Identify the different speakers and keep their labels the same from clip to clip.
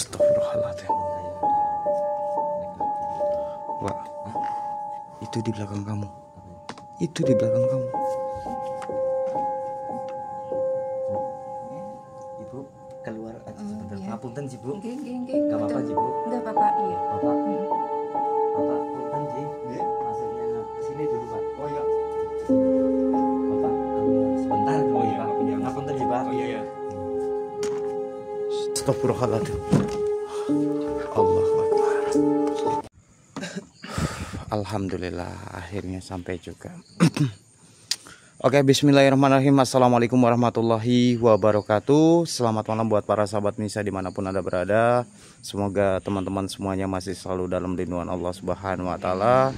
Speaker 1: Astagfirullahaladzim. Wah, itu di belakang kamu. Itu di belakang kamu.
Speaker 2: Ibu keluar aja sebentar.
Speaker 3: Iya.
Speaker 2: Ngapunten sih Bu.
Speaker 3: Nggih.
Speaker 2: Gak apa-apa sih Bu.
Speaker 3: Enggak apa-apa, iya.
Speaker 2: Bapak. Bapak punten sih. Masuknya ke sini dulu Pak.
Speaker 4: Oh iya.
Speaker 2: Bapak sebentar.
Speaker 4: Oh iya.
Speaker 2: Ngapunten sih Pak.
Speaker 4: Oh iya.
Speaker 1: Astagfirullahaladzim. Allahu Akbar. Alhamdulillah akhirnya sampai juga. Oke, bismillahirrahmanirrahim. Assalamualaikum warahmatullahi wabarakatuh. Selamat malam buat para sahabat Nisa dimanapun Anda berada. Semoga teman-teman semuanya masih selalu dalam lindungan Allah Subhanahu wa Ta'ala,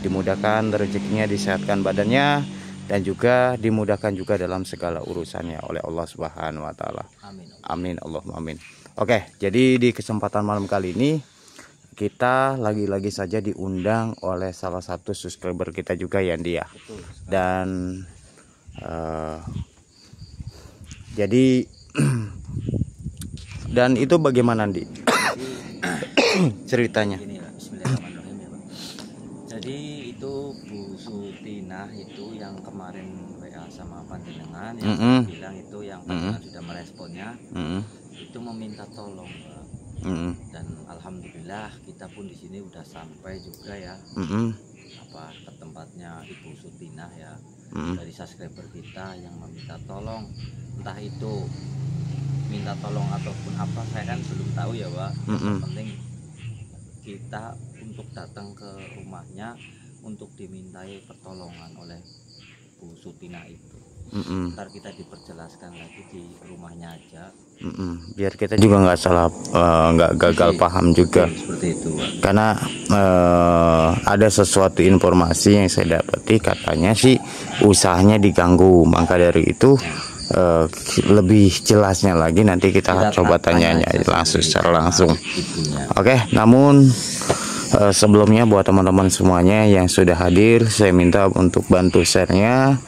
Speaker 1: dimudahkan rezekinya, disehatkan badannya, dan juga dimudahkan juga dalam segala urusannya oleh Allah Subhanahu wa Ta'ala.
Speaker 2: Amin.
Speaker 1: Amin, Allahumma amin. Oke, jadi di kesempatan malam kali ini kita lagi-lagi saja diundang oleh salah satu subscriber kita juga, Yandi ya. Dan jadi dan itu bagaimana, Di? Ceritanya.
Speaker 2: Gini ya, bismillahirrahmanirrahim ya Pak. Jadi itu Bu Sutina itu yang kemarin WA sama panjenengan yang bilang itu yang panjenengan sudah meresponnya, itu meminta tolong Pak. Dan alhamdulillah kita pun di sini udah sampai juga ya, ke tempatnya Ibu Sutina ya, dari subscriber kita yang meminta tolong, entah itu minta tolong ataupun apa saya kan belum tahu ya Pak. Yang penting kita untuk datang ke rumahnya untuk dimintai pertolongan oleh Bu Sutina itu. Ntar kita diperjelaskan lagi di rumahnya aja.
Speaker 1: Biar kita juga nggak salah, nggak gagal paham juga.
Speaker 2: Seperti itu Pak.
Speaker 1: Karena ada sesuatu informasi yang saya dapati, katanya sih usahanya diganggu. Maka dari itu lebih jelasnya lagi nanti kita coba tanya langsung secara langsung. Oke, namun sebelumnya buat teman-teman semuanya yang sudah hadir, saya minta untuk bantu share-nya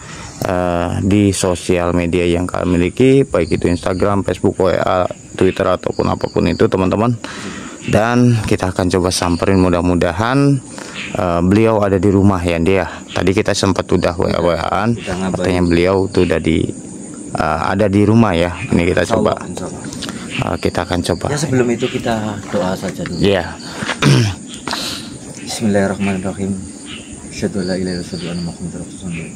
Speaker 1: di sosial media yang kalian miliki, baik itu Instagram, Facebook, WA, Twitter ataupun apapun itu teman-teman. Dan kita akan coba samperin, mudah-mudahan beliau ada di rumah ya dia. Tadi kita sempat udah WA-WA-an, katanya beliau tuh udah ada di rumah ya. Ini kita coba, kita akan coba.
Speaker 2: Ya sebelum itu kita doa saja dulu.
Speaker 1: Ya.
Speaker 2: Bismillahirrahmanirrahim. Asyhadu an la ilaha illallah wa asyhadu anna Muhammadar Rasulullah.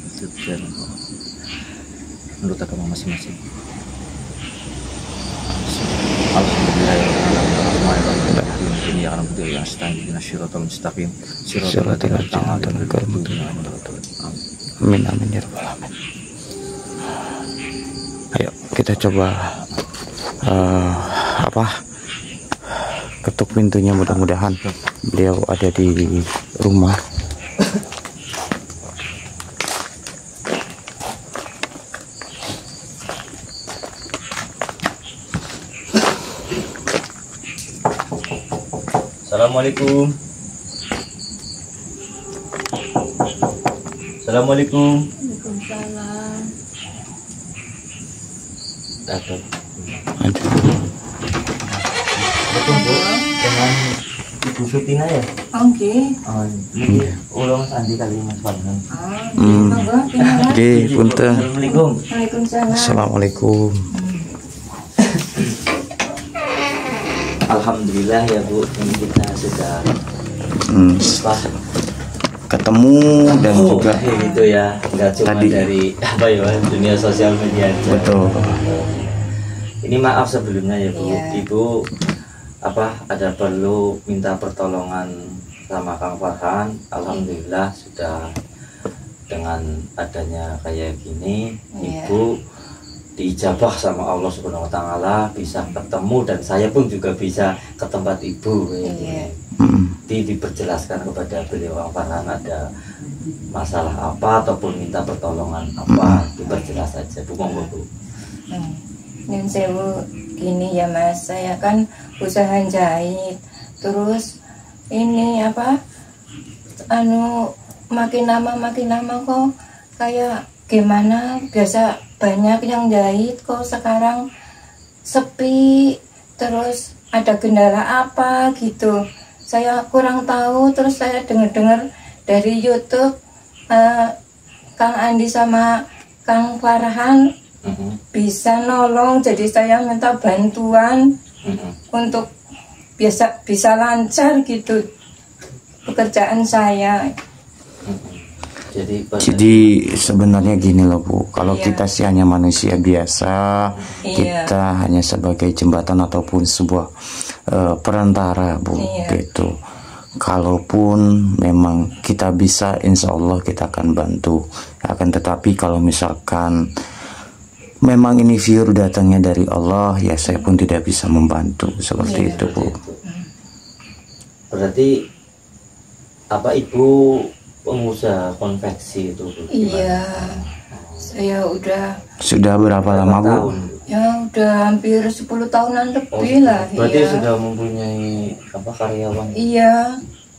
Speaker 2: Menurut agama masing-masing.
Speaker 1: Amin amin ya rabbal alamin. Ayo kita coba ketuk pintunya, mudah-mudahan beliau ada di rumah.
Speaker 2: Assalamualaikum. Assalamualaikum.
Speaker 3: Waalaikumsalam.
Speaker 2: Datang. Dengan Ibu Sutina ya?
Speaker 3: Oke.
Speaker 2: Ini ulang Mas Andi kali Mas Farhan.
Speaker 1: Oke, punten.
Speaker 2: Assalamualaikum.
Speaker 3: Waalaikumsalam.
Speaker 1: Assalamualaikum.
Speaker 2: Alhamdulillah ya Bu, ini kita sudah
Speaker 1: ketemu dan juga
Speaker 2: itu ya, nggak cuma
Speaker 1: tadi
Speaker 2: dari apa ya, dunia sosial media aja.
Speaker 1: Betul.
Speaker 2: Ini maaf sebelumnya ya Bu,
Speaker 3: Iya.
Speaker 2: Ibu ada perlu minta pertolongan sama Kang Farhan. Alhamdulillah sudah dengan adanya kayak gini,
Speaker 3: Iya.
Speaker 2: Ibu diijabah sama Allah Subhanahu wa Ta'ala, bisa ketemu dan saya pun juga bisa ke tempat Ibu.
Speaker 3: Iya.
Speaker 2: Diperjelaskan kepada beliau Kang Farhan ada masalah apa ataupun minta pertolongan apa, diperjelas saja Bu. Monggo Bu.
Speaker 3: Dan sewu gini ya Mas, saya kan usaha jahit, terus ini makin lama kok kayak gimana, biasa banyak yang jahit kok sekarang sepi, terus ada kendala apa gitu. Saya kurang tahu, terus saya dengar-dengar dari YouTube Kang Andi sama Kang Farhan bisa nolong, jadi saya minta bantuan untuk bisa lancar gitu pekerjaan saya.
Speaker 1: Jadi sebenarnya gini loh Bu, kalau
Speaker 3: Iya.
Speaker 1: kita sih hanya manusia biasa,
Speaker 3: Iya.
Speaker 1: kita hanya sebagai jembatan ataupun sebuah perantara Bu,
Speaker 3: Iya.
Speaker 1: gitu. Kalaupun memang kita bisa, insya Allah kita akan bantu. Akan tetapi kalau misalkan memang ini view datangnya dari Allah, ya saya pun tidak bisa membantu seperti
Speaker 3: Iya.
Speaker 1: itu Bu.
Speaker 2: Berarti apa Ibu pengusaha konveksi itu Bu?
Speaker 3: Iya, saya
Speaker 1: Sudah berapa lama Bu?
Speaker 2: tahun?
Speaker 3: udah hampir 10 tahunan
Speaker 2: Oh,
Speaker 3: lebih lah.
Speaker 2: berarti
Speaker 3: Iya.
Speaker 2: sudah mempunyai apa karyawan?
Speaker 3: Iya,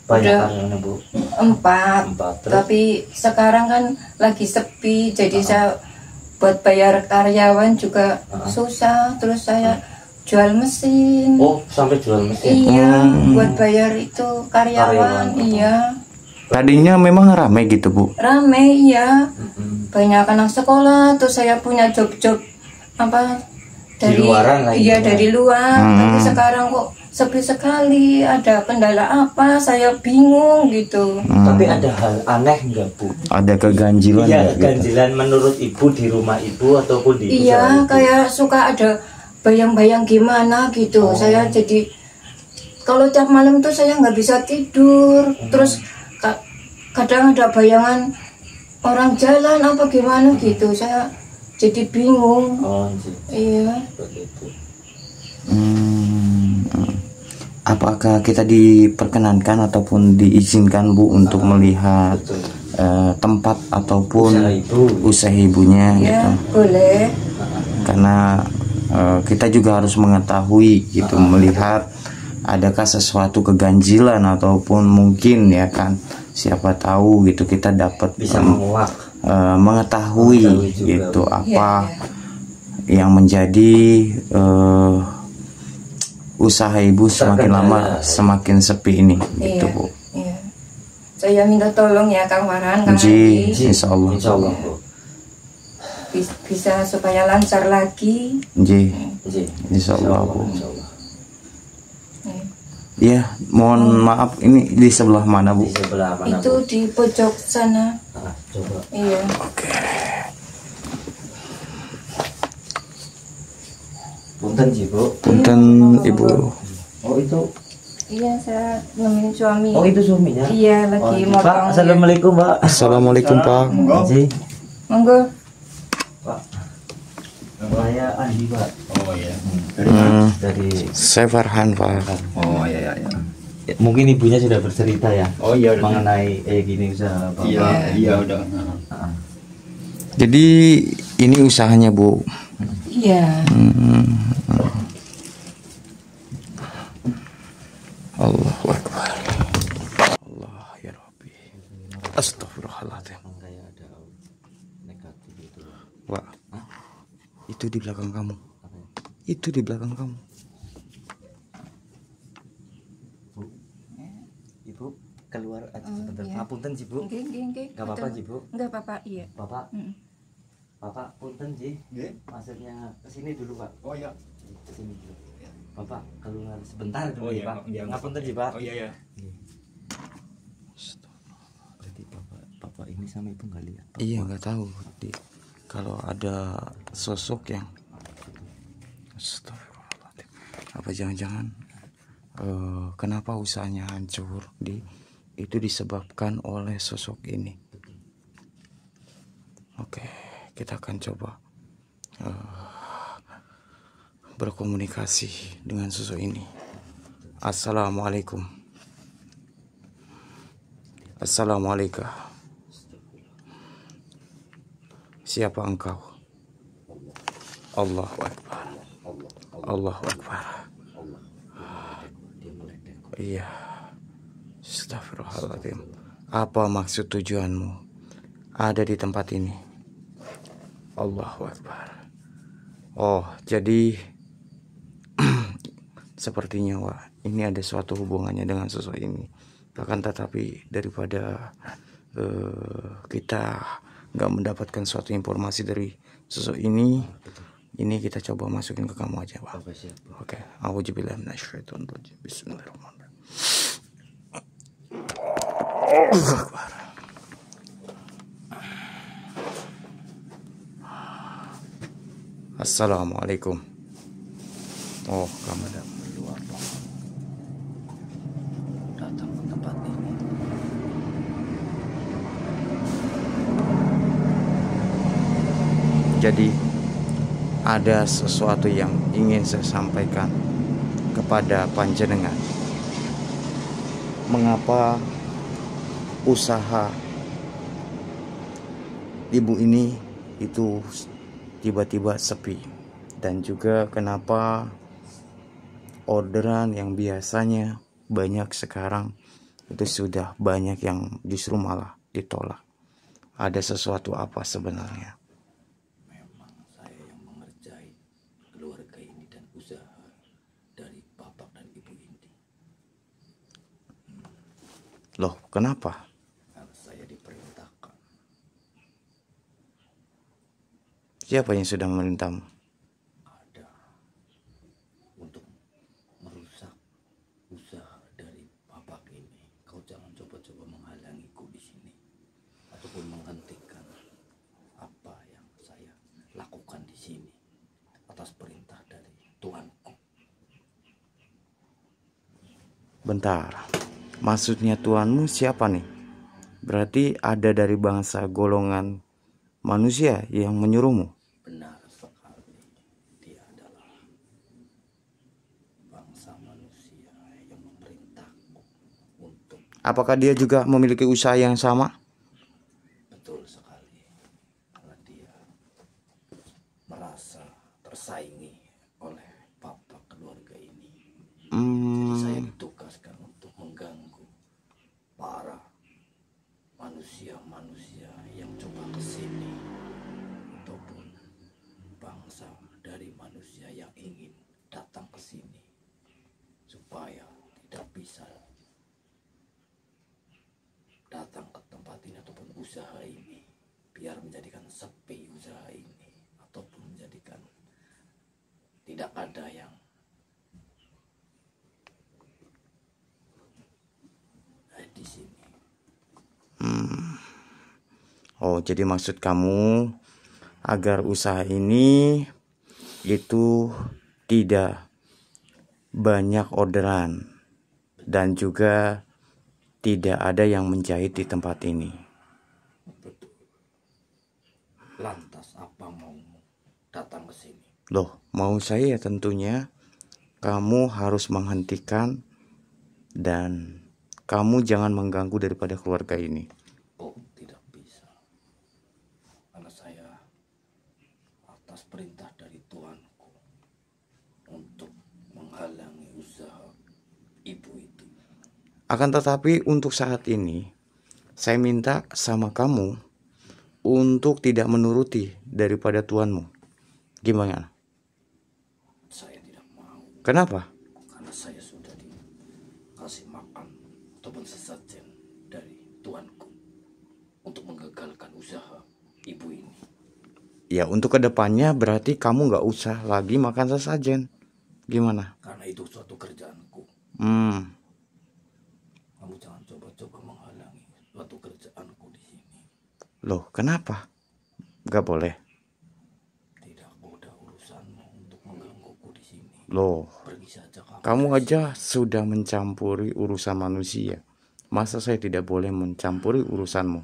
Speaker 2: Banyak
Speaker 3: udah
Speaker 2: karyawan Bu?
Speaker 3: 4.
Speaker 2: Terus?
Speaker 3: Tapi sekarang kan lagi sepi, jadi saya buat bayar karyawan juga susah. Terus saya jual mesin.
Speaker 2: Oh, sampai jual mesin.
Speaker 3: Iya, buat bayar itu karyawan.
Speaker 2: Karyawan.
Speaker 3: Iya,
Speaker 1: Tadinya memang ramai gitu Bu.
Speaker 3: rame. Iya,
Speaker 2: Mm-mm.
Speaker 3: banyak anak sekolah. Terus saya punya job-job apa dari
Speaker 2: luaran lah
Speaker 3: iya
Speaker 2: itu,
Speaker 3: dari luar. Tapi sekarang kok sepi sekali. Ada kendala apa? Saya bingung gitu.
Speaker 2: Tapi ada hal aneh enggak Bu?
Speaker 1: Ada keganjilan
Speaker 2: Iya,
Speaker 1: nggak gitu?
Speaker 2: ganjilan menurut Ibu di rumah Ibu ataupun di usaha
Speaker 3: Iya,
Speaker 2: Ibu?
Speaker 3: kayak suka ada bayang-bayang gimana gitu. Saya jadi kalau tiap malam tuh saya nggak bisa tidur. Terus kadang ada bayangan orang jalan apa gimana gitu. Saya jadi bingung.
Speaker 2: Oh,
Speaker 3: Iya.
Speaker 2: seperti itu.
Speaker 1: Apakah kita diperkenankan ataupun diizinkan Bu untuk melihat
Speaker 2: Betul.
Speaker 1: tempat ataupun
Speaker 2: Usaha Ibu.
Speaker 1: usaha ibunya
Speaker 3: Ya,
Speaker 1: gitu?
Speaker 3: boleh.
Speaker 1: Karena kita juga harus mengetahui gitu, melihat adakah sesuatu keganjilan ataupun mungkin ya kan, siapa tahu gitu kita dapat
Speaker 2: Bisa menguak.
Speaker 1: mengetahui
Speaker 2: Mengetahui juga,
Speaker 1: gitu
Speaker 2: Bu.
Speaker 1: apa
Speaker 3: Iya,
Speaker 1: yang menjadi usaha ibu semakin lama semakin sepi ini gitu
Speaker 3: Iya.
Speaker 1: Bu.
Speaker 3: Iya. Saya minta tolong ya Kang Farhan, Kang
Speaker 1: Ji,
Speaker 3: Andi.
Speaker 1: insya Allah.
Speaker 2: Insya Allah Bu.
Speaker 3: Bisa supaya lancar lagi.
Speaker 1: Ji,
Speaker 2: Ji.
Speaker 1: insya Allah Bu.
Speaker 2: Insya Allah.
Speaker 1: Ya, mohon maaf ini di sebelah mana Bu?
Speaker 2: Di sebelah mana
Speaker 3: Itu
Speaker 2: Bu?
Speaker 3: di pojok sana.
Speaker 2: Coba.
Speaker 3: Iya.
Speaker 1: Oke.
Speaker 2: Punten Ji Bu.
Speaker 1: Punten Ibu.
Speaker 2: Oh itu.
Speaker 3: Iya, saya nemenin suami.
Speaker 2: Oh itu suaminya.
Speaker 3: Iya, lagi
Speaker 2: Oh, Pak,
Speaker 3: motong.
Speaker 2: assalamualaikum Pak.
Speaker 1: Assalamualaikum Pak.
Speaker 2: Ji.
Speaker 3: Monggo.
Speaker 2: Pak. Saya Andi Pak.
Speaker 4: Oh iya.
Speaker 2: Dari
Speaker 1: Saya Farhan Pak.
Speaker 4: Oh iya iya.
Speaker 2: ya, mungkin ibunya sudah bercerita ya
Speaker 4: Oh iya.
Speaker 2: mengenai gini usaha Bapak.
Speaker 4: Iya iya udah.
Speaker 1: Jadi ini usahanya Bu.
Speaker 3: Iya.
Speaker 1: Allahu Akbar. Allah ya Rabbi. Astagfirullahaladzim.
Speaker 2: Kayak ada negatif gitu.
Speaker 1: Wah, itu di belakang kamu. Itu di belakang kamu.
Speaker 2: Ibu keluar aja sebentar.
Speaker 3: iya.
Speaker 2: Punten Ji Bu.
Speaker 3: Nggih.
Speaker 2: Gak apa-apa Ji Bu.
Speaker 3: Enggak apa-apa, iya.
Speaker 2: Bapak.
Speaker 3: Mm.
Speaker 2: Bapak punten Ji.
Speaker 4: Nggih.
Speaker 2: Maksudnya kesini dulu Pak.
Speaker 4: Oh iya.
Speaker 2: Kesini dulu. Bapak keluar sebentar dulu
Speaker 4: Oh iya,
Speaker 2: Pak.
Speaker 4: iya.
Speaker 2: Ngapunten Ji Pak.
Speaker 4: Oh iya iya.
Speaker 2: Berarti bapak ini sama ibu nggak lihat Pak?
Speaker 1: Iya nggak tahu. Kalau ada sosok yang Astagfirullahaladzim. Apa jangan-jangan kenapa usahanya hancur itu disebabkan oleh sosok ini. Oke, kita akan coba berkomunikasi dengan sosok ini. Assalamualaikum. Assalamualaikum. Siapa engkau? Allahu Akbar. Allahu Akbar. Iya. Astagfirullahaladzim. Apa maksud tujuanmu ada di tempat ini? Allahu Akbar. Oh, jadi sepertinya wah ini ada suatu hubungannya dengan sosok ini. Akan tetapi daripada kita nggak mendapatkan suatu informasi dari sosok ini kita coba masukin ke kamu aja, Pak. Oke. Auzubillahi minasyaitonir rajim. Bismillahirrahmanirrahim. Allahu Akbar. Assalamualaikum. Oh, kamu ada
Speaker 2: Luar pohon datang ke tempat ini.
Speaker 1: Jadi ada sesuatu yang ingin saya sampaikan kepada panjenengan. Mengapa usaha ibu ini itu tiba-tiba sepi, dan juga kenapa orderan yang biasanya banyak sekarang itu sudah banyak yang justru malah ditolak. Ada sesuatu apa sebenarnya?
Speaker 2: Memang saya yang mengerjai keluarga ini dan usaha dari bapak dan ibu ini.
Speaker 1: Loh, kenapa?
Speaker 2: Karena saya diperintahkan.
Speaker 1: Siapa yang sudah memerintahmu?
Speaker 2: Ada untuk merusak usaha dari bapak ini. Kau jangan coba-coba menghalangiku di sini ataupun menghentikan apa yang saya lakukan di sini atas perintah dari Tuanku.
Speaker 1: Bentar, maksudnya tuanmu siapa nih? Berarti ada dari bangsa golongan manusia yang menyuruhmu?
Speaker 2: Benar sekali, dia adalah bangsa manusia yang memerintahku untuk.
Speaker 1: Apakah dia juga memiliki usaha yang sama?
Speaker 2: Betul sekali, karena dia merasa tersaingi oleh bapak keluarga ini. Jadi saya ditugaskan untuk mengganggu para manusia-manusia yang coba ke sini ataupun bangsa dari manusia yang ingin datang ke sini supaya tidak bisa datang ke tempat ini ataupun usaha ini, biar menjadikan sepi usaha ini ataupun menjadikan tidak ada yang di sini.
Speaker 1: Oh, jadi maksud kamu agar usaha ini itu tidak banyak orderan dan juga tidak ada yang menjahit di tempat ini.
Speaker 2: Betul. Lantas apa mau datang ke sini?
Speaker 1: Loh, mau saya tentunya kamu harus menghentikan dan kamu jangan mengganggu daripada keluarga ini.
Speaker 2: Oh, tidak bisa. Karena saya atas perintah dari Tuanku untuk menghalangi usaha ibu itu.
Speaker 1: Akan tetapi untuk saat ini saya minta sama kamu untuk tidak menuruti daripada tuanmu. Gimana?
Speaker 2: Saya tidak mau.
Speaker 1: Kenapa?
Speaker 2: Karena saya sudah dikasih makan ataupun sesajen dari Tuanku untuk menggagalkan usaha ibu ini.
Speaker 1: Ya, untuk kedepannya berarti kamu nggak usah lagi makan sesajen. Gimana?
Speaker 2: Karena itu suatu kerjaanku. Kamu jangan coba-coba menghalangi suatu kerjaanku di sini.
Speaker 1: Loh, kenapa? Nggak boleh.
Speaker 2: Tidak mudah urusanmu untuk menggangguku di sini.
Speaker 1: Loh,
Speaker 2: Pergi saja
Speaker 1: kamu aja sudah mencampuri urusan manusia. Masa saya tidak boleh mencampuri urusanmu?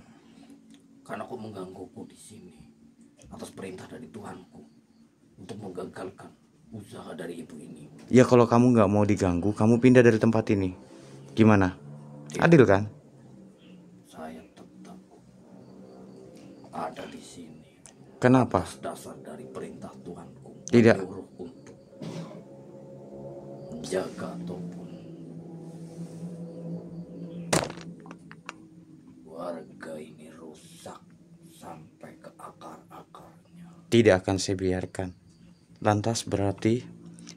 Speaker 2: Karena kau menggangguku di sini atas perintah dari Tuhanku untuk menggagalkan usaha dari ibu ini.
Speaker 1: Ya kalau kamu nggak mau diganggu, kamu pindah dari tempat ini. Gimana? Adil kan?
Speaker 2: Saya tetap ada di sini.
Speaker 1: Kenapa?
Speaker 2: Atas dasar dari perintah Tuhanku.
Speaker 1: Tidak.
Speaker 2: Menyuruh untuk menjaga ataupun warga ini rusak sampai ke akar-akarnya.
Speaker 1: Tidak akan saya biarkan. Lantas berarti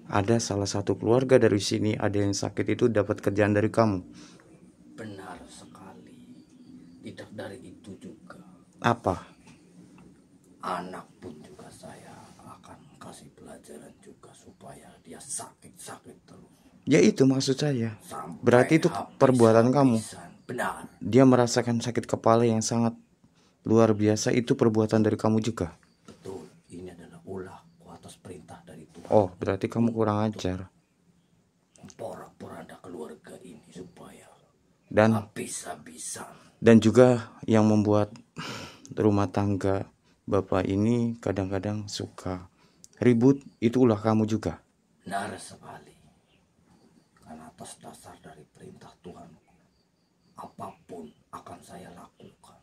Speaker 1: ada salah satu keluarga dari sini ada yang sakit itu dapat kerjaan dari kamu.
Speaker 5: Benar sekali. Tidak dari itu juga.
Speaker 1: Apa?
Speaker 5: Anak pun juga saya akan kasih pelajaran juga supaya dia sakit-sakit terus.
Speaker 1: Ya itu maksud saya.
Speaker 5: Sampai
Speaker 1: Berarti itu perbuatan kamu.
Speaker 5: Benar.
Speaker 1: Dia merasakan sakit kepala yang sangat luar biasa, itu perbuatan dari kamu juga.
Speaker 5: Betul. Ini adalah ulahku atas perintah dari Tuhan.
Speaker 1: Oh, berarti kamu kurang ajar.
Speaker 5: Porak-poranda keluarga ini supaya
Speaker 1: Dan
Speaker 5: habis-habisan.
Speaker 1: dan juga yang membuat rumah tangga Bapak ini kadang-kadang suka ribut, itu ulah kamu juga.
Speaker 5: Benar sekali. Karena atas dasar dari perintah Tuhan, apapun akan saya lakukan.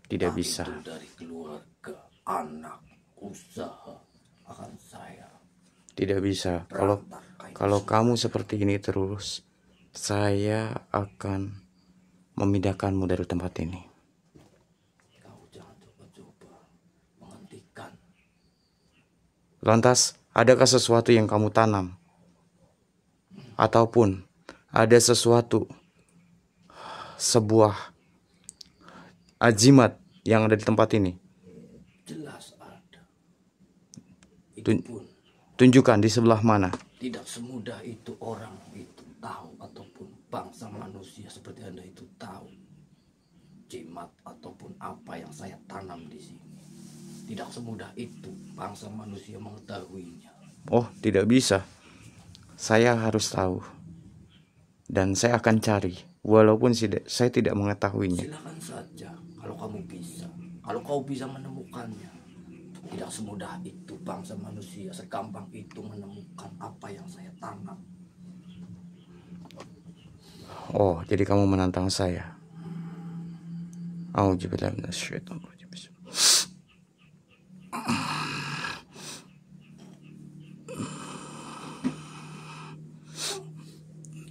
Speaker 1: Tidak
Speaker 5: Baik
Speaker 1: bisa.
Speaker 5: itu dari keluarga, anak, usaha akan saya.
Speaker 1: Tidak bisa.
Speaker 5: berantakan.
Speaker 1: Kalau kamu seperti ini terus, saya akan memindahkanmu dari tempat ini.
Speaker 5: Kau jangan coba-coba menghentikan.
Speaker 1: Lantas, adakah sesuatu yang kamu tanam? Ataupun ada sesuatu, sebuah ajimat yang ada di tempat ini?
Speaker 5: Jelas ada. Itu pun
Speaker 1: Tunjukkan di sebelah mana.
Speaker 5: tidak semudah itu orang itu tahu, ataupun bangsa manusia seperti Anda itu tahu jimat ataupun apa yang saya tanam di sini. Tidak semudah itu bangsa manusia mengetahuinya.
Speaker 1: Oh, tidak bisa. Saya harus tahu. Dan saya akan cari, walaupun saya tidak mengetahuinya.
Speaker 5: Silakan saja kalau kamu bisa. Kalau kau bisa menemukannya. Tidak semudah itu bangsa manusia, segampang itu menemukan apa yang saya tanam.
Speaker 1: Oh, jadi kamu menantang saya. Auzubillahi minasyaitonir rajim.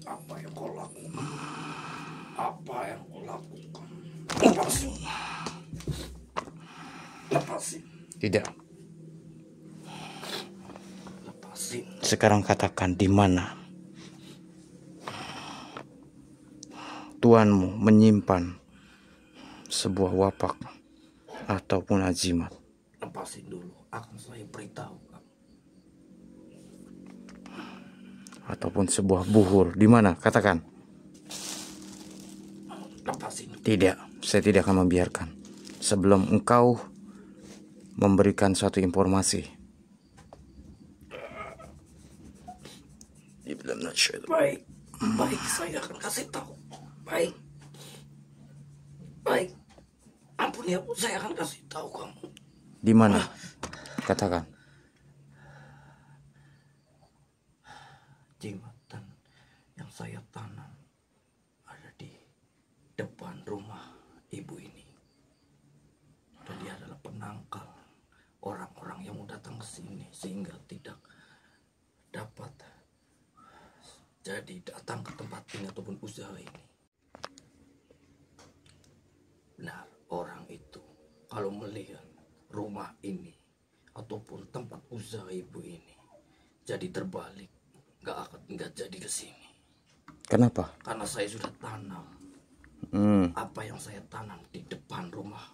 Speaker 5: Apa yang kau lakukan? Apa yang kau lakukan? Lepasin. Lepasin.
Speaker 1: Tidak.
Speaker 5: Lepasin.
Speaker 1: Sekarang katakan di mana Tuanmu menyimpan sebuah wapak ataupun ajimat.
Speaker 5: Lepasin dulu. Akan saya beritahu kamu.
Speaker 1: Ataupun sebuah buhur. Di mana? Katakan.
Speaker 5: Lepasin.
Speaker 1: Tidak, saya tidak akan membiarkan sebelum engkau memberikan suatu informasi.
Speaker 5: Baik. Baik, saya akan kasih tahu. Baik. Baik. Ampun ya, saya akan kasih tahu kamu.
Speaker 1: Di mana? Katakan.
Speaker 5: Jimatan yang saya tanam ada di depan rumah ibu ini. Dan dia adalah penangkal orang-orang yang mau datang ke sini sehingga tidak dapat jadi datang ke tempat ini ataupun usaha ini. Benar, orang itu kalau melihat rumah ini ataupun tempat usaha ibu ini jadi terbalik, nggak jadi ke sini.
Speaker 1: Kenapa?
Speaker 5: Karena saya sudah tanam apa yang saya tanam di depan rumah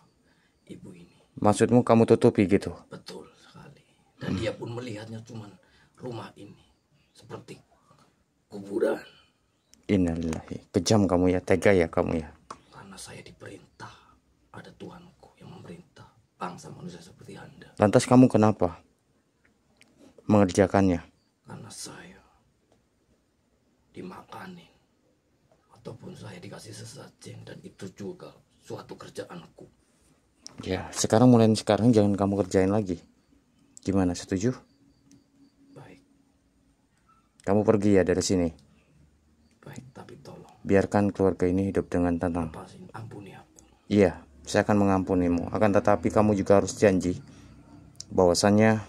Speaker 5: ibu ini.
Speaker 1: Maksudmu kamu tutupi gitu?
Speaker 5: Betul sekali. Dan dia pun melihatnya cuman rumah ini seperti kuburan.
Speaker 1: Innalillahi. Kejam kamu ya, tega ya kamu ya.
Speaker 5: Karena saya diperintah, ada Tuhanku yang memerintah bangsa manusia seperti Anda.
Speaker 1: Lantas kamu kenapa mengerjakannya?
Speaker 5: Karena saya dimakanin ataupun saya dikasih sesajen, dan itu juga suatu kerjaanku.
Speaker 1: Ya, mulai sekarang jangan kamu kerjain lagi. Gimana, setuju?
Speaker 5: Baik.
Speaker 1: Kamu pergi ya dari sini.
Speaker 5: Baik, tapi tolong
Speaker 1: Biarkan keluarga ini hidup dengan tenang.
Speaker 5: lepasin, ampuni aku.
Speaker 1: Iya, saya akan mengampunimu. Akan tetapi kamu juga harus janji bahwasannya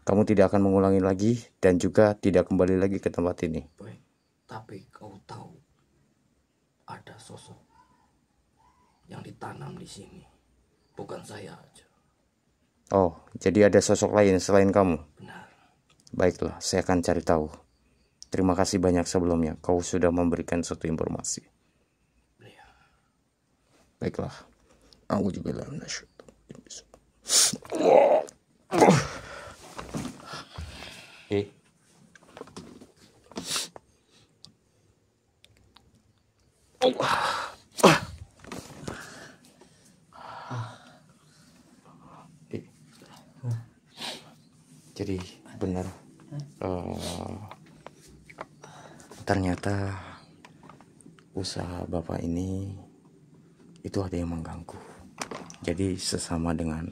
Speaker 1: kamu tidak akan mengulangi lagi dan juga tidak kembali lagi ke tempat ini.
Speaker 5: Baik, tapi kau tahu ada sosok yang ditanam di sini, bukan saya aja.
Speaker 1: Oh, jadi ada sosok lain selain kamu?
Speaker 5: Benar.
Speaker 1: Baiklah, saya akan cari tahu. Terima kasih banyak sebelumnya. Kau sudah memberikan suatu informasi.
Speaker 5: Iya.
Speaker 1: Baiklah. Aku juga Jadi benar, ternyata usaha Bapak ini itu ada yang mengganggu. Jadi sesama dengan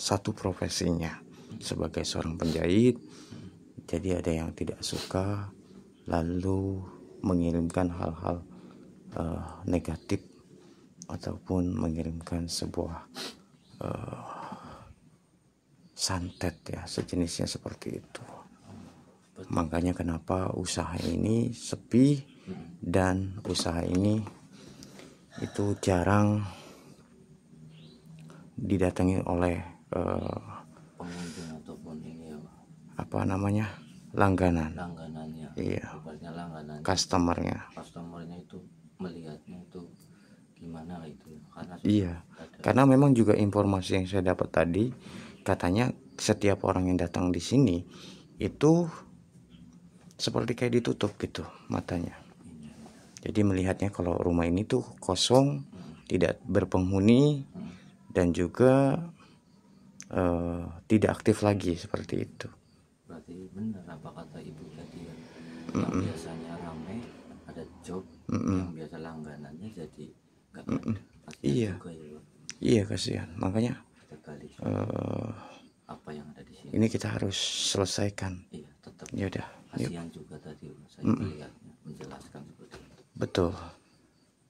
Speaker 1: satu profesinya sebagai seorang penjahit, jadi ada yang tidak suka lalu mengirimkan hal-hal negatif ataupun mengirimkan sebuah santet ya, sejenisnya seperti itu. Makanya kenapa usaha ini sepi dan usaha ini itu jarang didatangi oleh
Speaker 5: Pengunjung ataupun ini ya,
Speaker 1: apa namanya, langganan.
Speaker 5: langganannya.
Speaker 1: Iya,
Speaker 5: Ibaratnya langganan.
Speaker 1: customernya.
Speaker 5: Customernya itu melihatnya itu gimana itu, karena
Speaker 1: Iya,
Speaker 5: ada.
Speaker 1: karena memang juga informasi yang saya dapat tadi, katanya setiap orang yang datang di sini itu seperti kayak ditutup gitu matanya. Jadi melihatnya kalau rumah ini tuh kosong, tidak berpenghuni, dan juga tidak aktif lagi seperti itu.
Speaker 5: Berarti benar apa kata ibu tadi ya, yang biasanya ramai ada job, yang biasa langganannya jadi nggak ada. Kasihan
Speaker 1: Iya.
Speaker 5: juga ya Pak.
Speaker 1: Iya, kasihan. Makanya
Speaker 5: Kita gali apa yang ada di sini.
Speaker 1: ini kita harus selesaikan.
Speaker 5: Iya, tetap
Speaker 1: Ya udah, yuk.
Speaker 5: kasihan juga tadi saya melihatnya, menjelaskan seperti itu.
Speaker 1: Betul.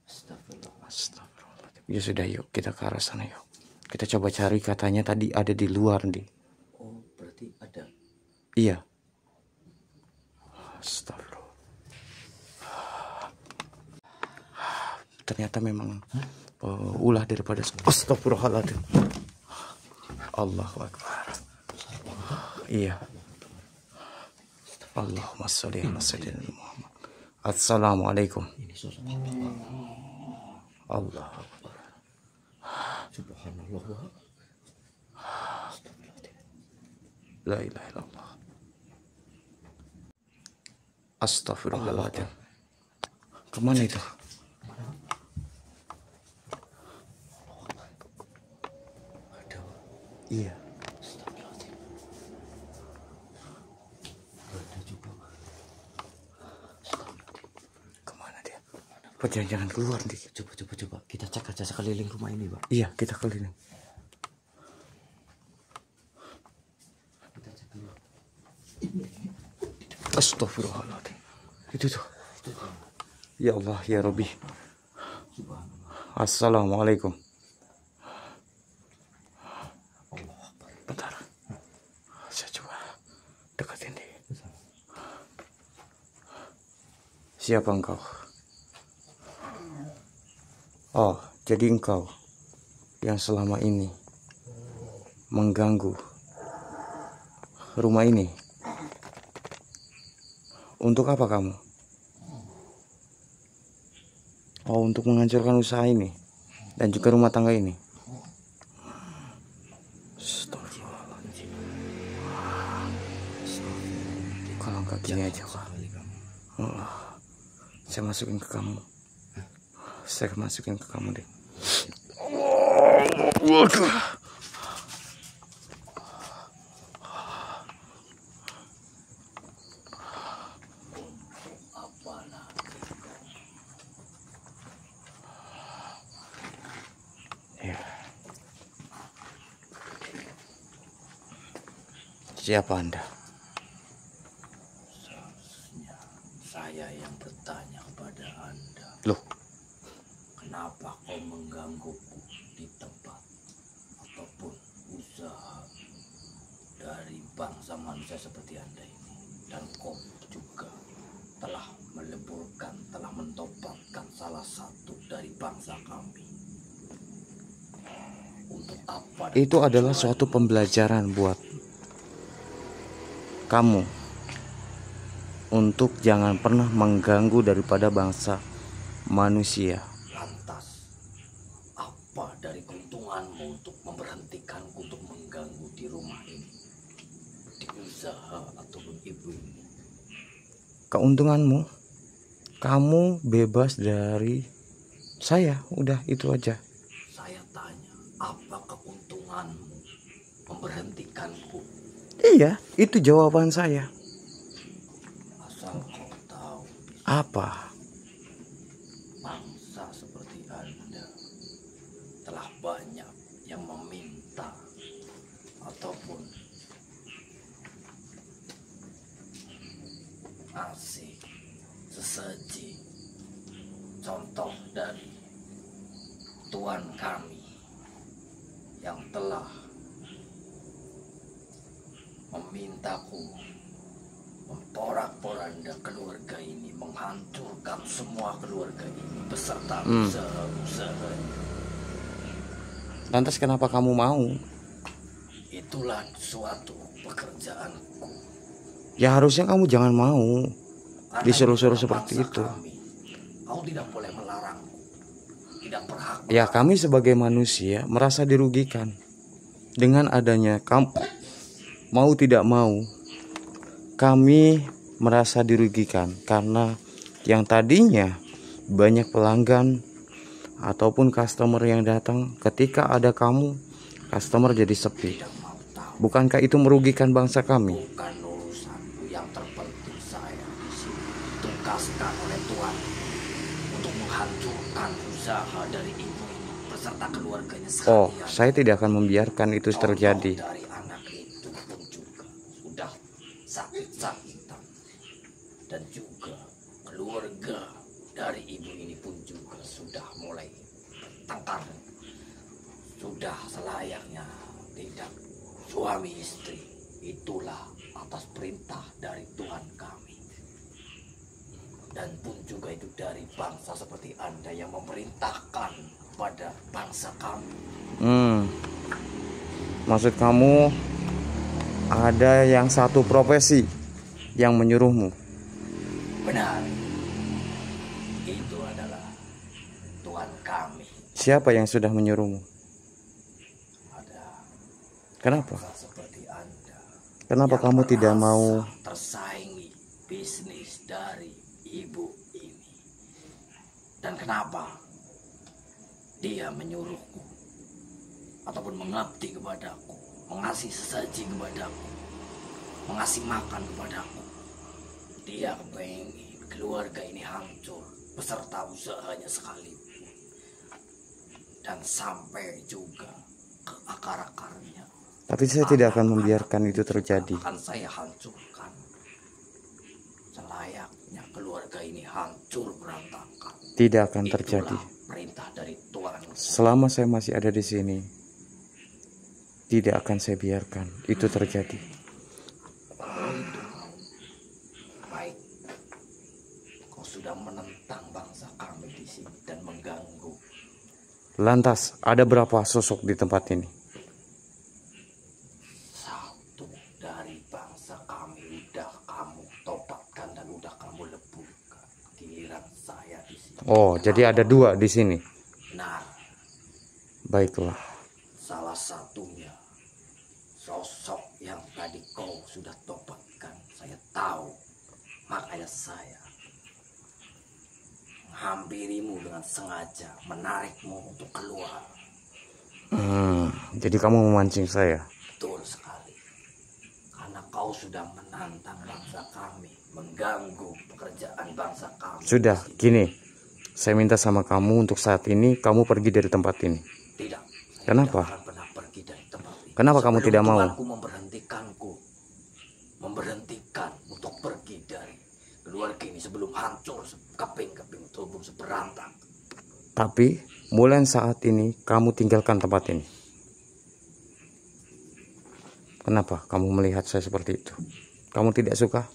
Speaker 5: Astagfirullah.
Speaker 1: Astagfirullahaladzim. Ya sudah, yuk kita ke arah sana yuk. Kita coba cari, katanya tadi ada di luar nih.
Speaker 5: Oh, berarti ada.
Speaker 1: Iya. Astagfirullah. Ternyata memang ulah daripada astagfirullahaladzim. Allahu Akbar. Iya. Allahumma sholli ala sayyidina Muhammad. Assalamualaikum.
Speaker 5: Ini sosok
Speaker 1: Allah Akbar.
Speaker 5: subhanallah Pak.
Speaker 1: La ilaha illallah. Astagfirullahaladzim. Kemana itu?
Speaker 5: Ada.
Speaker 1: Iya.
Speaker 5: Astagfirullahaladzim. Ada juga Pak.
Speaker 1: Kemana dia? Apa jangan keluar nih?
Speaker 5: Coba kita cek aja sekeliling rumah ini Pak.
Speaker 1: Iya, kita keliling.
Speaker 5: Kita cek dulu.
Speaker 1: Astagfirullahaladzim. Itu tuh. Ya Allah, ya Rabbi. Assalamualaikum. Bentar. Saya coba deketin dia. Siapa engkau? Oh, jadi engkau yang selama ini mengganggu rumah ini. Untuk apa kamu? Oh, untuk menghancurkan usaha ini dan juga rumah tangga ini. Astagfirullahaladzim. Kalau nggak gini aja, Pak. Saya masukin ke kamu. Saya masukin ke kamu deh. Waduh. Ya. Siapa Anda?
Speaker 5: Seharusnya saya yang bertanya kepada Anda.
Speaker 1: Loh,
Speaker 5: Kenapa kau menggangguku di tempat ataupun usaha dari bangsa manusia seperti Anda ini? Dan kau juga telah meleburkan, telah mentobatkan salah satu dari bangsa kami. Untuk
Speaker 1: itu adalah suatu pembelajaran buat kamu untuk jangan pernah mengganggu daripada bangsa manusia.
Speaker 5: Lantas, apa dari keuntunganmu untuk memberhentikanku untuk mengganggu di rumah ini, di usaha ataupun ibu ini?
Speaker 1: Keuntunganmu, kamu bebas dari saya, udah itu aja.
Speaker 5: Saya tanya, apa keuntunganmu memberhentikanku?
Speaker 1: Iya, itu jawaban saya.
Speaker 5: Asal kau tahu,
Speaker 1: Apa?
Speaker 5: bangsa seperti Anda telah banyak yang meminta ataupun ngasih sesaji. Contoh dari Tuhan kami yang telah memintaku memporak-poranda keluarga ini, menghancurkan semua keluarga ini beserta usaha-usahanya.
Speaker 1: Lantas kenapa kamu mau?
Speaker 5: Itulah suatu pekerjaanku.
Speaker 1: Ya harusnya kamu jangan mau
Speaker 5: Karena
Speaker 1: disuruh-suruh
Speaker 5: itulah
Speaker 1: seperti
Speaker 5: bangsa
Speaker 1: itu.
Speaker 5: kami. Kau tidak boleh melarangku. Tidak berhak.
Speaker 1: Ya kami sebagai manusia merasa dirugikan dengan adanya kamu. Mau tidak mau, kami merasa dirugikan karena yang tadinya banyak pelanggan ataupun customer yang datang, ketika ada kamu, customer jadi sepi.
Speaker 5: Tidak mau tahu.
Speaker 1: Bukankah itu merugikan bangsa kami?
Speaker 5: Bukan urusanku, yang terpenting saya di sini ditugaskan oleh Tuhan untuk menghancurkan usaha dari ibu ini beserta keluarganya sekalian.
Speaker 1: Oh, saya tidak akan membiarkan itu
Speaker 5: Contoh
Speaker 1: terjadi.
Speaker 5: dari anak itu pun juga sudah sakit-sakitan, dan juga keluarga dari ibu ini pun juga sudah mulai bertengkar. Sudah selayaknya tidak suami istri. Itulah atas perintah dari Tuhan kami. Dan pun juga itu dari bangsa seperti Anda yang memerintahkan pada bangsa kami.
Speaker 1: Maksud kamu ada yang satu profesi yang menyuruhmu?
Speaker 5: Benar. Itu adalah Tuhan kami.
Speaker 1: Siapa yang sudah menyuruhmu?
Speaker 5: Ada
Speaker 1: Kenapa?
Speaker 5: bangsa seperti Anda.
Speaker 1: Kenapa
Speaker 5: yang
Speaker 1: kamu tidak
Speaker 5: merasa
Speaker 1: mau?
Speaker 5: tersaingi bisnis dari ibu ini? Dan kenapa dia menyuruhku ataupun mengabdi kepadaku, mengasih sesaji kepadaku, mengasih makan kepadaku? Dia pengen keluarga ini hancur beserta usahanya sekalipun, dan sampai juga ke akar-akarnya.
Speaker 1: Tapi saya tidak akan membiarkan itu terjadi.
Speaker 5: Akan saya hancurkan. Selayaknya keluarga ini hancur berantakan.
Speaker 1: Tidak akan terjadi.
Speaker 5: Itulah perintah dari Tuhan.
Speaker 1: Selama saya masih ada di sini, tidak akan saya biarkan itu terjadi.
Speaker 5: Kalau itu mau, baik. Kau sudah menentang bangsa kami di sini dan mengganggu.
Speaker 1: Lantas, ada berapa sosok di tempat ini?
Speaker 5: Satu dari bangsa kami udah kamu tobatkan dan udah kamu leburkan. Giliran saya di sini.
Speaker 1: Oh, jadi ada dua di sini.
Speaker 5: Nah,
Speaker 1: Baiklah.
Speaker 5: salah satunya sosok yang tadi kau sudah tobatkan. Saya tahu, makanya saya menghampirimu dengan sengaja, menarikmu untuk keluar.
Speaker 1: Jadi kamu memancing saya.
Speaker 5: Betul sekali. Karena kau sudah menantang bangsa kami, mengganggu pekerjaan bangsa kami.
Speaker 1: Sudah, gini. Saya minta sama kamu untuk saat ini kamu pergi dari tempat ini.
Speaker 5: Tidak. Saya
Speaker 1: Kenapa?
Speaker 5: tidak akan pernah pergi dari tempat ini.
Speaker 1: Kenapa kamu
Speaker 5: Sebelum
Speaker 1: tidak mau?
Speaker 5: Tuhanku memberhentikan untuk pergi dari keluarga ini sebelum hancur keping-keping tubuh seberantak.
Speaker 1: Tapi mulai saat ini kamu tinggalkan tempat ini. Kenapa kamu melihat saya seperti itu? Kamu tidak suka?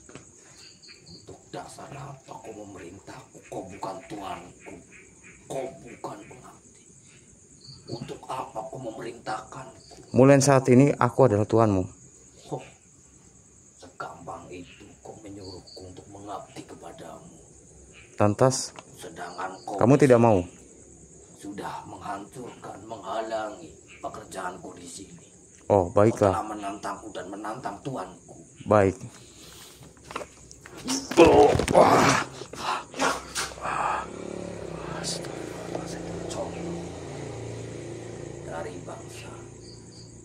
Speaker 5: Untuk dasar apa kau memerintahku? Kau bukan Tuanku. Kau bukan pengabdi. Untuk apa kau memerintahkan?
Speaker 1: Mulai saat ini aku adalah Tuhanmu.
Speaker 5: Oh, segampang itu kau menyuruhku untuk mengabdi kepadamu.
Speaker 1: Lantas,
Speaker 5: Sedangkan kau
Speaker 1: kamu tidak mau?
Speaker 5: sudah menghancurkan, menghalangi pekerjaanku di sini.
Speaker 1: Oh,
Speaker 5: Kau
Speaker 1: baiklah.
Speaker 5: telah menantangku dan menantang Tuanku.
Speaker 1: Baik.
Speaker 5: Dari bangsa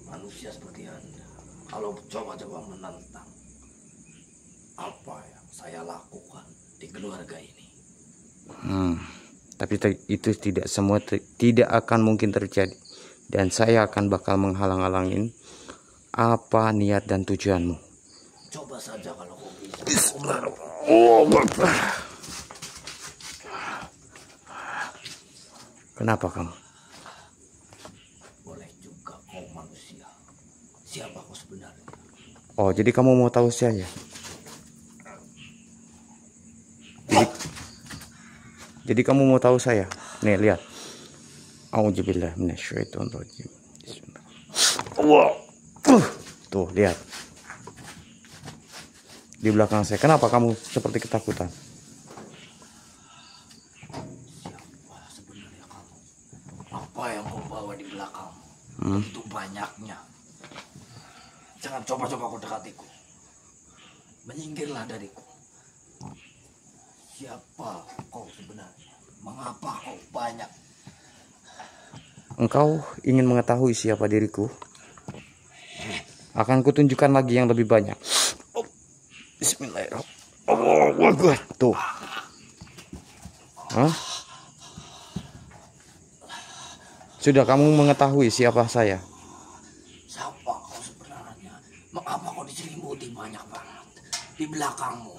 Speaker 5: manusia seperti Anda, kalau coba-coba menantang apa yang saya lakukan di keluarga ini,
Speaker 1: Tapi itu tidak semua tidak akan mungkin terjadi. Dan saya akan bakal menghalang-halangin apa niat dan tujuanmu.
Speaker 5: coba saja kalau kau bisa.
Speaker 1: Kenapa kamu?
Speaker 5: Boleh juga kau manusia. Siapa kau sebenarnya?
Speaker 1: Oh, jadi kamu mau tahu saya? Jadi kamu mau tahu saya? Nih, lihat. Auzubillah minasyaitonirrajim. Bismillah. Tuh, lihat. Di belakang saya. Kenapa kamu seperti ketakutan?
Speaker 5: Siapa sebenarnya kamu? Apa yang kau bawa di belakang? Begitu banyaknya. Jangan coba-coba kau dekatiku. Menyingkirlah dariku. Siapa kau sebenarnya? Mengapa kau banyak?
Speaker 1: Engkau ingin mengetahui siapa diriku? Akan kutunjukkan lagi yang lebih banyak. Bismillahirrahmanirrahim. Allahu Akbar. Tuh. Hah? Sudah kamu mengetahui siapa saya?
Speaker 5: Siapa kau sebenarnya? Mengapa kau diselimuti banyak banget di belakangmu?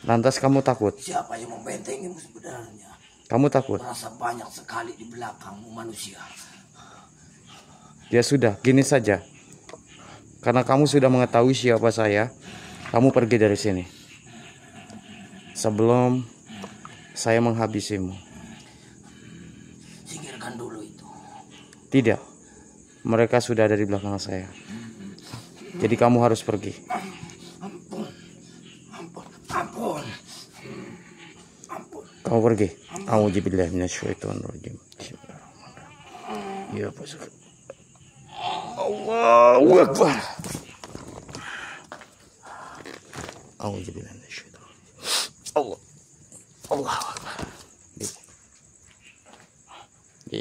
Speaker 1: Lantas kamu takut?
Speaker 5: Siapa yang membentengimu sebenarnya?
Speaker 1: Kamu takut?
Speaker 5: Merasa banyak sekali di belakangmu manusia.
Speaker 1: Ya sudah, gini saja. Karena kamu sudah mengetahui siapa saya, kamu pergi dari sini. Sebelum saya menghabisimu.
Speaker 5: Singkirkan dulu itu.
Speaker 1: Tidak. Mereka sudah ada di belakang saya. Jadi kamu harus pergi.
Speaker 5: Ampun. Ampun. Ampun. Ampun.
Speaker 1: Kamu pergi. Auzubillahi minasyaitonirrajim. Bismillahirrahmanirrahim. Ya Pak. Allahu Akbar. Auzubillahi minasyaitonirrajim. Allahu Akbar. Di.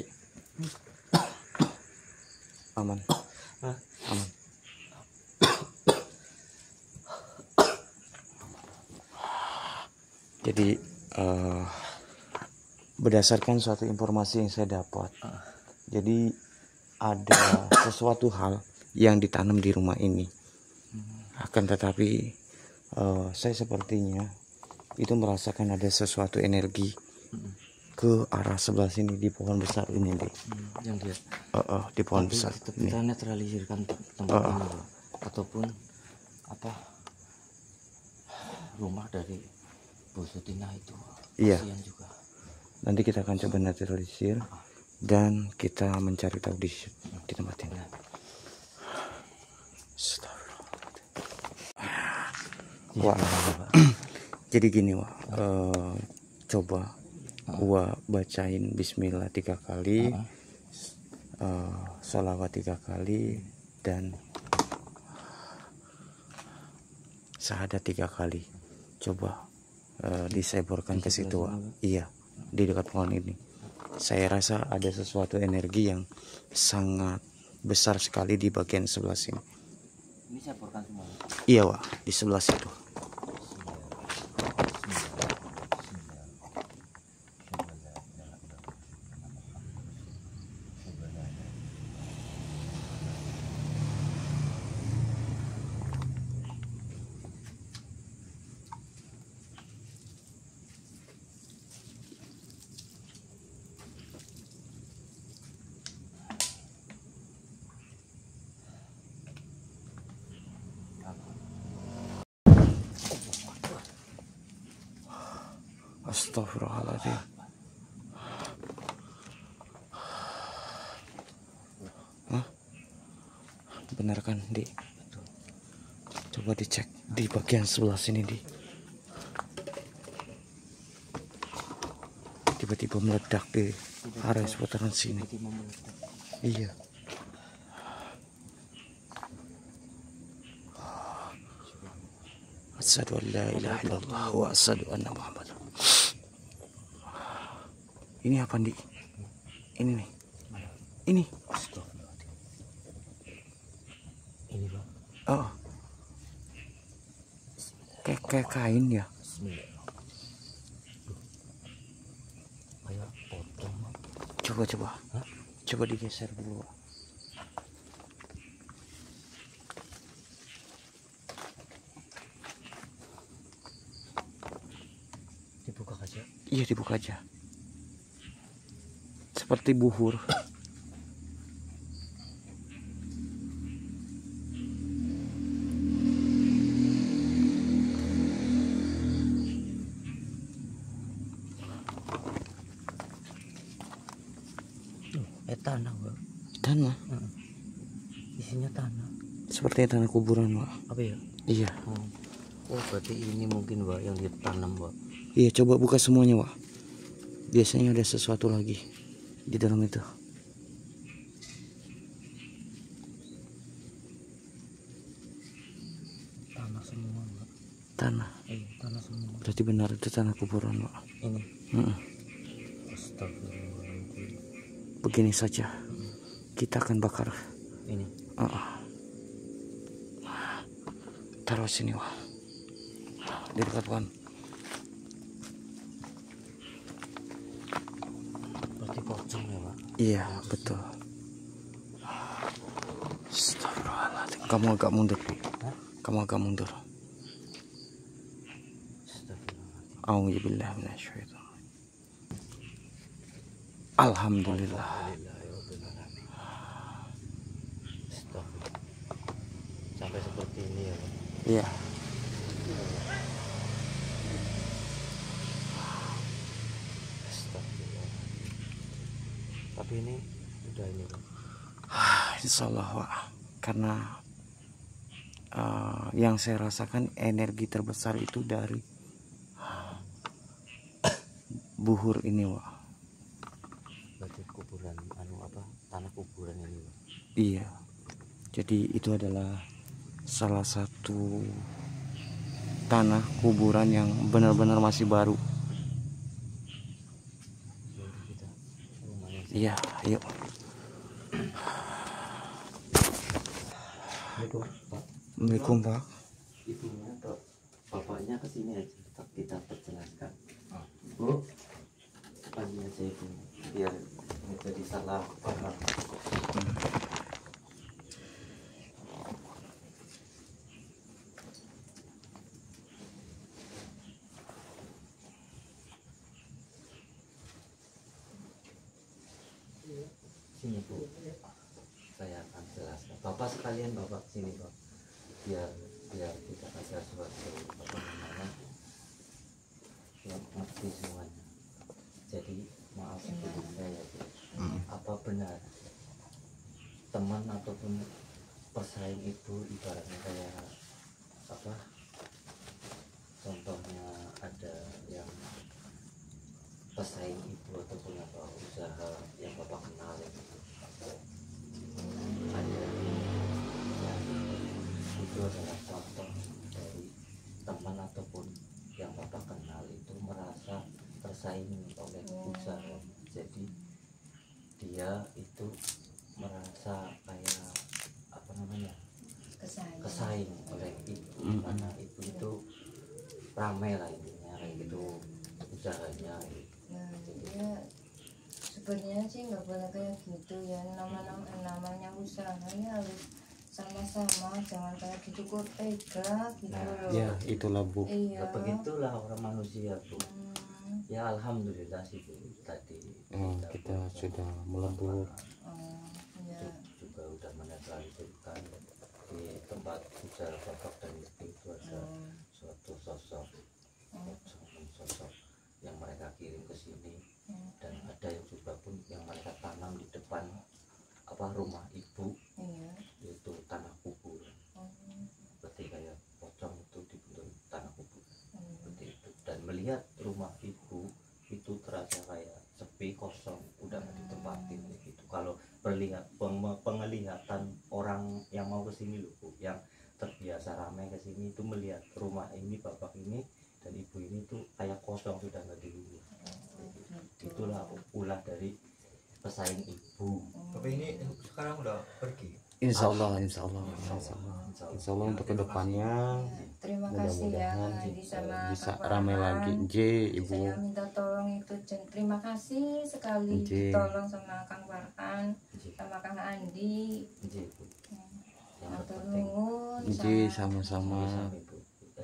Speaker 1: Aman. Aman. Jadi berdasarkan suatu informasi yang saya dapat, jadi ada sesuatu hal yang ditanam di rumah ini. Akan tetapi saya sepertinya itu merasakan ada sesuatu energi ke arah sebelah sini di pohon besar ini, deh.
Speaker 2: Yang dia
Speaker 1: Di pohon besar ini.
Speaker 2: kita netralisirkan tempat ini, Bro. Ataupun apa rumah dari Bu Sutina itu.
Speaker 1: Iya.
Speaker 2: Kasihan juga.
Speaker 1: Nanti kita akan coba naturalisir dan kita mencari tahu di tempat ini. Wah, jadi gini, Wah. Coba Wah bacain Bismillah 3 kali, sholawat 3 kali, dan syahadat 3 kali. Coba diseborkan ke situ, Wah. Iya, di dekat pohon ini. Saya rasa ada sesuatu energi yang sangat besar sekali di bagian sebelah sini.
Speaker 2: Ini saya porkan semua.
Speaker 1: Iya, Wah, di sebelah situ. Astagfirullahaladzim. benar kan, Di? Coba dicek di bagian sebelah sini, Di. Tiba-tiba meledak di area seputaran sini. Iya. Asyhadu an la ilaha illallah wa asyhadu anna Muhammad. Ini apa, Di? Ini nih. Ini.
Speaker 2: Ini Bang.
Speaker 1: Oh. Kayak kain ya.
Speaker 2: Kayak potong.
Speaker 1: Coba. Coba digeser dulu.
Speaker 2: Dibuka aja.
Speaker 1: Iya, dibuka aja. Seperti buhur.
Speaker 2: Tanah Bang.
Speaker 1: Tanah.
Speaker 2: Isinya tanah.
Speaker 1: Seperti tanah kuburan, Pak.
Speaker 2: Apa ya?
Speaker 1: Iya.
Speaker 2: Oh berarti ini mungkin Pak yang ditanam Pak.
Speaker 1: Iya, coba buka semuanya, Pak. Biasanya ada sesuatu lagi di dalam itu.
Speaker 2: Tanah semua Pak.
Speaker 1: Tanah.
Speaker 2: Tanah semua.
Speaker 1: Berarti benar itu tanah kuburan, Pak.
Speaker 2: Ini.
Speaker 1: Heeh.
Speaker 2: Astagfirullahaladzim.
Speaker 1: Begini saja, kita akan bakar.
Speaker 2: Ini.
Speaker 1: Taruh sini, Wah. Di dekat Wan.
Speaker 2: Berarti pocong ya Pak.
Speaker 1: Iya, betul. Astagfirullahaladzim. Kamu agak mundur, Bu. Kamu agak mundur.
Speaker 2: Astagfirullahaladzim.
Speaker 1: A'udzubillahi minasyaitonir. Alhamdulillah.
Speaker 2: Sampai seperti ini ya Pak.
Speaker 1: Iya.
Speaker 2: Astagfirullah. Tapi ini udah ini Pak.
Speaker 1: Insya Allah, Wak. Karena yang saya rasakan energi terbesar itu dari buhur ini, Wak.
Speaker 2: Berarti kuburan tanah kuburan ini Pak.
Speaker 1: Iya. Jadi itu adalah salah satu tanah kuburan yang benar-benar masih baru.
Speaker 2: Kita rumahnya.
Speaker 1: Iya, ayo.
Speaker 2: Assalamualaikum Pak.
Speaker 1: Assalamualaikum, Pak.
Speaker 2: Ibunya atau bapaknya kesini aja kita perjelaskan. Bu, panggil aja ibu biar jadi salah paham. Sini Bu, saya akan jelaskan. Bapak sekalian, Bapak sini Pak, biar tidak ada suatu apa namanya yang ngerti semuanya. Jadi maaf sebelumnya ya Bu, apa benar teman ataupun pesaing itu ibaratnya kayak apa? Contohnya ada yang pesaing ibu ataupun apa usaha yang Bapak kenal ya. Ada yang itu adalah contoh dari teman ataupun yang Bapak kenal itu merasa tersaingi oleh usaha. Jadi dia itu merasa kayak apa namanya kesaing oleh ibu, mana ibu itu ramai lah intinya kayak gitu usahanya.
Speaker 3: Nah, dia sebenarnya sih nggak boleh kayak gitu ya. Namanya usaha ya harus sama-sama, jangan kayak gitu kok tega gitu loh.
Speaker 1: Ya, itulah, Bu.
Speaker 3: Iya.
Speaker 2: Ya, begitulah orang manusia Bu. Ya alhamdulillah sih Bu tadi
Speaker 1: Kita sudah melebur.
Speaker 3: Iya.
Speaker 2: juga udah menetralisirkan di tempat usaha Bapak dan Ibu itu ada suatu sosok yang mereka kirim ke sini, dan ada yang juga pun yang mereka tanam di depan apa rumah Ibu,
Speaker 3: Iya.
Speaker 2: yaitu tanah ngelihat rumah ibu itu terasa kayak sepi, kosong, udah nggak ditempatin gitu. Kalau penglihatan orang yang mau kesini loh Bu, yang terbiasa ramai kesini itu melihat rumah ini, bapak ini dan ibu ini tuh kayak kosong, sudah nggak dihuni. Itulah ulah dari pesaing ibu.
Speaker 5: Tapi ini sekarang udah pergi.
Speaker 1: Insya Allah untuk kedepannya
Speaker 3: Terima kasih ya
Speaker 1: mudah-mudahan
Speaker 3: Andi sama
Speaker 1: bisa
Speaker 3: Kang
Speaker 1: ramai
Speaker 3: Farhan.
Speaker 1: lagi. Ibu.
Speaker 3: Saya minta tolong itu terima kasih sekali ditolong sama Kang Farhan sama Kang Andi. Matur nuwun.
Speaker 1: Sama-sama.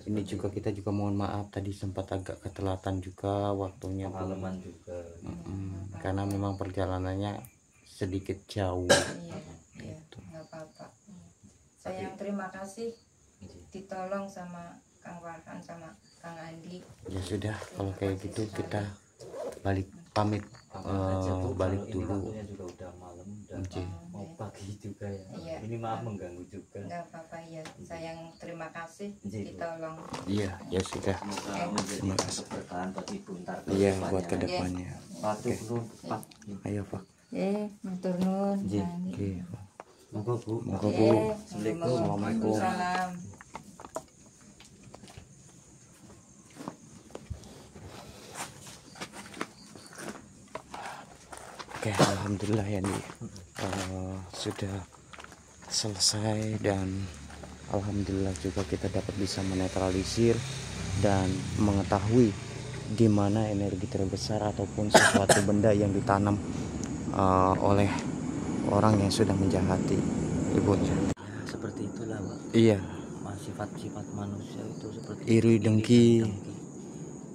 Speaker 1: Ini juga kita juga mohon maaf tadi sempat agak ketelatan juga waktunya, Bu.
Speaker 2: Pengalaman juga.
Speaker 1: Karena memang perjalanannya sedikit jauh.
Speaker 3: Iya, nggak apa-apa. Saya yang terima kasih ditolong sama Kang Farhan sama Kang Andi.
Speaker 1: Ya sudah, kalau kayak gitu kita pamit balik
Speaker 2: Ini
Speaker 1: dulu.
Speaker 2: waktunya juga udah malam, udah mau pagi juga ya.
Speaker 3: Iya.
Speaker 2: Ini maaf mengganggu juga.
Speaker 3: Nggak apa-apa ya. Saya yang terima kasih
Speaker 2: Iya, Bu.
Speaker 3: ditolong.
Speaker 1: Iya, ya sudah.
Speaker 2: Semoga menjadi keberkahan buat ibu ntar
Speaker 1: Iya,
Speaker 2: kedepannya.
Speaker 1: buat kedepannya.
Speaker 2: Patuh dulu, Pak.
Speaker 1: Ayo, Pak.
Speaker 3: Matur nuwun.
Speaker 2: Iya.
Speaker 1: Oke.
Speaker 2: Monggo Bu.
Speaker 1: Monggo, Bu.
Speaker 3: Assalamualaikum. Waalaikumsalam.
Speaker 1: Oke, alhamdulillah ya nih sudah selesai dan alhamdulillah juga kita dapat bisa menetralisir dan mengetahui di mana energi terbesar ataupun sesuatu benda yang ditanam oleh orang yang sudah menjahati ibunya.
Speaker 2: Ya, seperti itulah, Pak.
Speaker 1: Iya,
Speaker 2: Sifat-sifat manusia itu seperti
Speaker 1: iri dengki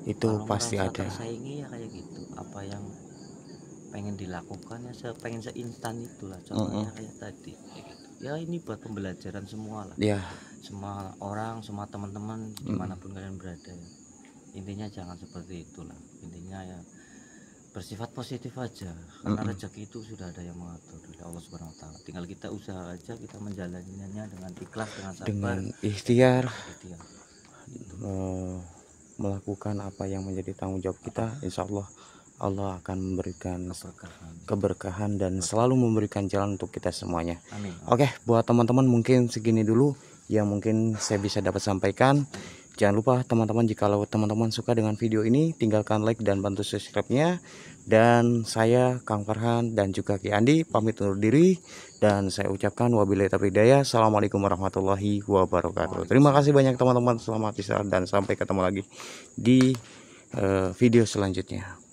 Speaker 1: itu
Speaker 2: Kalau
Speaker 1: pasti
Speaker 2: merasa
Speaker 1: ada.
Speaker 2: tersaingi ya kayak gitu. Apa yang pengen dilakukan ya pengen seinstan itulah. Contohnya kayak tadi. Kayak gitu. Ya ini buat pembelajaran semua lah.
Speaker 1: Ya,
Speaker 2: Semua orang, semua teman-teman dimanapun kalian berada. Ya. Intinya jangan seperti itulah. Intinya ya bersifat positif aja. Karena rezeki itu sudah ada yang mengatur dari Allah Subhanahu Wa Taala. Tinggal kita usaha aja, kita menjalaninya dengan ikhlas, dengan sabar,
Speaker 1: dengan ikhtiar
Speaker 2: ikhtiar.
Speaker 1: melakukan apa yang menjadi tanggung jawab kita, insya Allah Allah akan memberikan keberkahan dan selalu memberikan jalan untuk kita semuanya.
Speaker 2: Amin.
Speaker 1: Oke, buat teman-teman mungkin segini dulu yang mungkin saya bisa dapat sampaikan. Jangan lupa teman-teman, jikalau teman-teman suka dengan video ini, tinggalkan like dan bantu subscribe-nya. Dan saya Kang Farhan dan juga Ki Andi pamit undur diri dan saya ucapkan wabillahi taufiq hidayah. Assalamualaikum warahmatullahi wabarakatuh. Terima kasih banyak teman-teman, selamat istirahat dan sampai ketemu lagi di video selanjutnya.